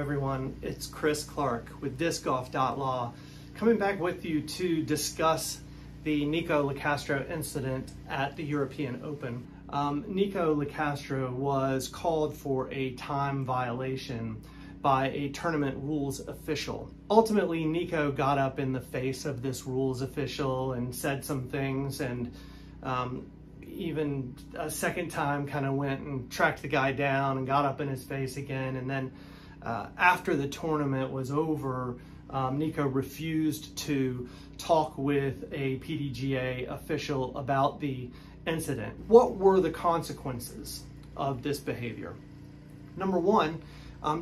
everyone, it's Chris Clark with discgolf.law coming back with you to discuss the Nikko Locastro incident at the European Open. Nikko Locastro was called for a time violation by a tournament rules official. Ultimately, Nikko got up in the face of this rules official and said some things, and even a second time kind of went and tracked the guy down and got up in his face again. And then after the tournament was over, Nikko refused to talk with a PDGA official about the incident. What were the consequences of this behavior? Number one,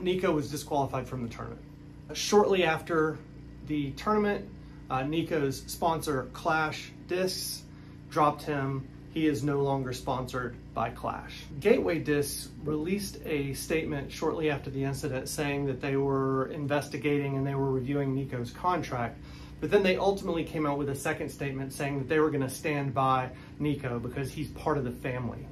Nikko was disqualified from the tournament. Shortly after the tournament, Nikko's sponsor, Clash Discs, dropped him. He is no longer sponsored by Clash. Gateway Discs released a statement shortly after the incident saying that they were investigating and they were reviewing Nikko's contract, but then they ultimately came out with a second statement saying that they were going to stand by Nikko because he's part of the family.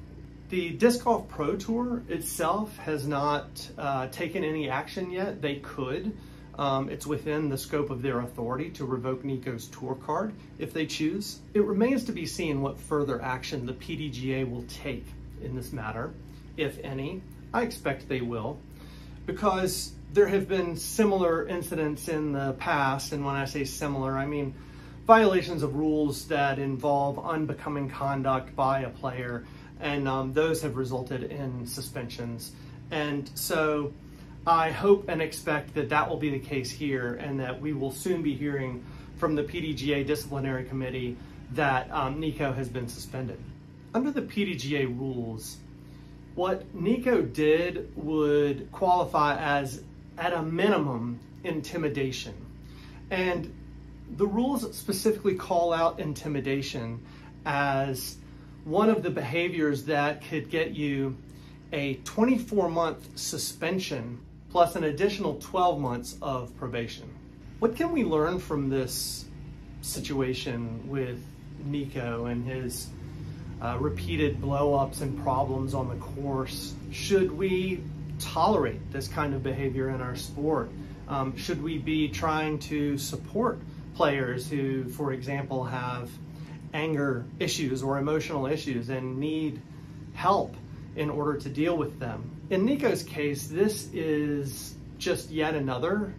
The Disc Golf Pro Tour itself has not taken any action yet. They could. It's within the scope of their authority to revoke Nikko's tour card if they choose. It remains to be seen what further action the PDGA will take in this matter, if any. I expect they will, because there have been similar incidents in the past, and when I say similar, I mean violations of rules that involve unbecoming conduct by a player, and those have resulted in suspensions. And so I hope and expect that that will be the case here, and that we will soon be hearing from the PDGA disciplinary committee that Nikko has been suspended. Under the PDGA rules, what Nikko did would qualify as, at a minimum, intimidation. And the rules specifically call out intimidation as one of the behaviors that could get you a 24-month suspension plus an additional 12 months of probation. What can we learn from this situation with Nikko and his repeated blow-ups and problems on the course? Should we tolerate this kind of behavior in our sport? Should we be trying to support players who, for example, have anger issues or emotional issues and need help in order to deal with them? In Nikko's case, this is just yet another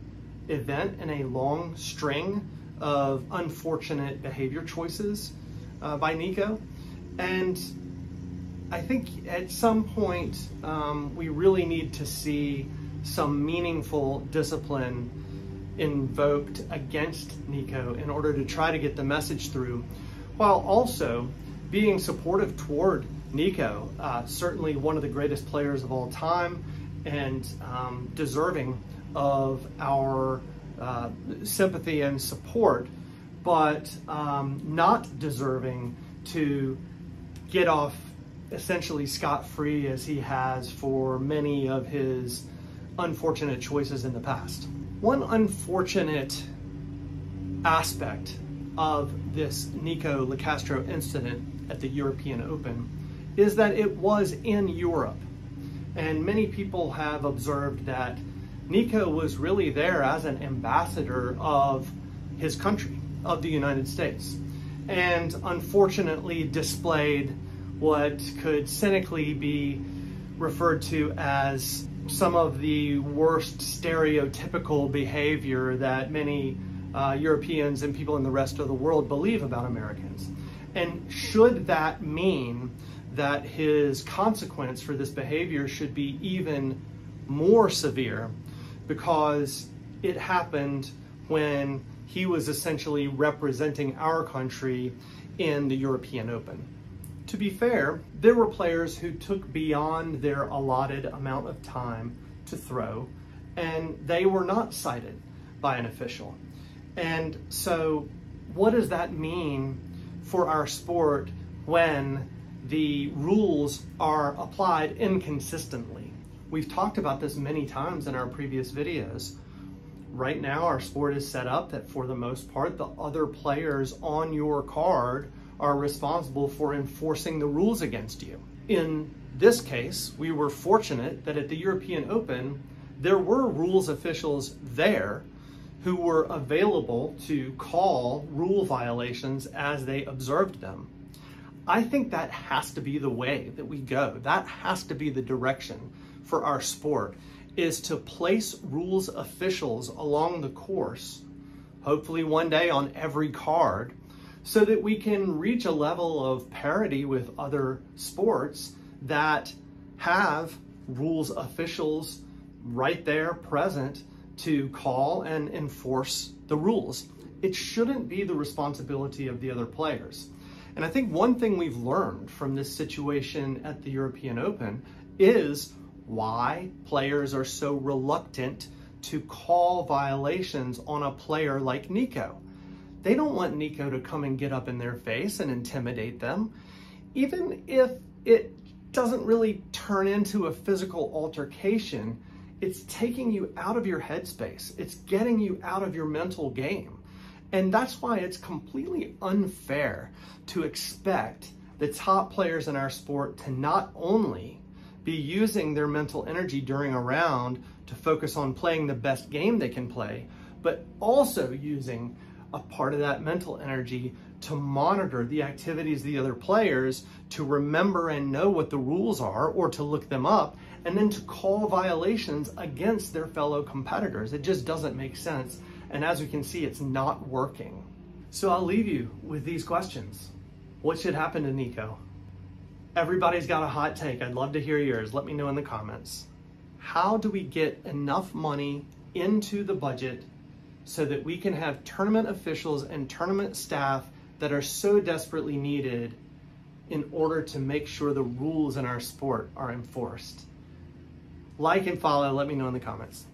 event in a long string of unfortunate behavior choices by Nikko. And I think at some point we really need to see some meaningful discipline invoked against Nikko in order to try to get the message through, while also being supportive toward Nikko, certainly one of the greatest players of all time, and deserving of our sympathy and support, but not deserving to get off essentially scot-free as he has for many of his unfortunate choices in the past. One unfortunate aspect of this Nikko Locastro incident at the European Open is that it was in Europe. And many people have observed that Nikko was really there as an ambassador of his country, of the United States, and unfortunately displayed what could cynically be referred to as some of the worst stereotypical behavior that many Europeans and people in the rest of the world believe about Americans. And should that mean that his consequence for this behavior should be even more severe because it happened when he was essentially representing our country in the European Open? To be fair, there were players who took beyond their allotted amount of time to throw, and they were not cited by an official. And so what does that mean for our sport when the rules are applied inconsistently? We've talked about this many times in our previous videos. Right now, our sport is set up that for the most part, the other players on your card are responsible for enforcing the rules against you. In this case, we were fortunate that at the European Open, there were rules officials there who were available to call rule violations as they observed them. I think that has to be the way that we go. That has to be the direction for our sport, is to place rules officials along the course, hopefully one day on every card, so that we can reach a level of parity with other sports that have rules officials right there present to call and enforce the rules. It shouldn't be the responsibility of the other players. And I think one thing we've learned from this situation at the European Open is why players are so reluctant to call violations on a player like Nikko. They don't want Nikko to come and get up in their face and intimidate them. Even if it doesn't really turn into a physical altercation, it's taking you out of your headspace. It's getting you out of your mental game. And that's why it's completely unfair to expect the top players in our sport to not only be using their mental energy during a round to focus on playing the best game they can play, but also using a part of that mental energy to monitor the activities of the other players, to remember and know what the rules are, or to look them up, and then to call violations against their fellow competitors. It just doesn't make sense. And as we can see, it's not working. So I'll leave you with these questions. What should happen to Nikko? Everybody's got a hot take. I'd love to hear yours. Let me know in the comments. How do we get enough money into the budget so that we can have tournament officials and tournament staff that are so desperately needed in order to make sure the rules in our sport are enforced? Like and follow, let me know in the comments.